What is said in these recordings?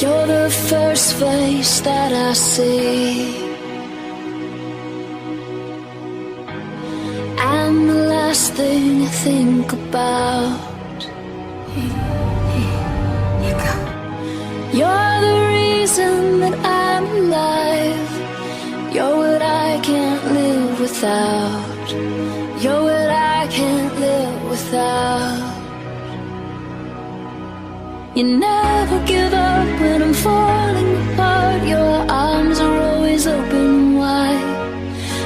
You're the first face that I see, and the last thing I think about. You're the reason that I'm alive. You're what I can't live without. You're what I can't live without. You never give up when I'm falling apart. Your arms are always open and wide,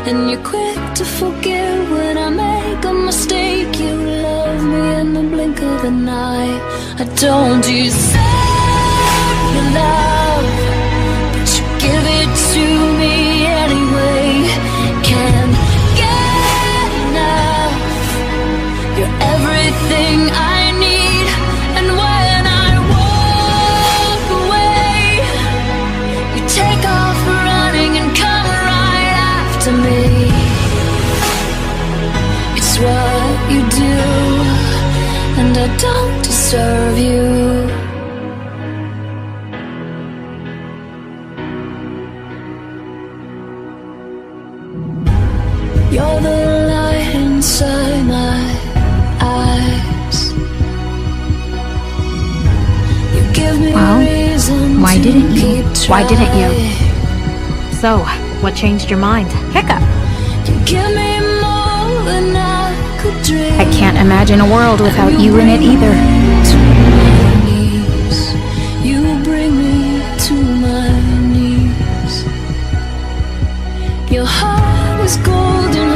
and you're quick to forgive when I make a mistake. You love me in the blink of an eye. I don't deserve your love, but you give it to me anyway. Can't get enough. You're everything I need, and when I walk away, you take off running and come right after me. It's what you do, and I don't deserve you. You're the light inside my eyes. You give me a reason. Why didn't you? Why didn't you? So, what changed your mind? Hiccup! You give me more than I could dream. I can't imagine a world without you in it either. You bring me to my knees. Your heart was golden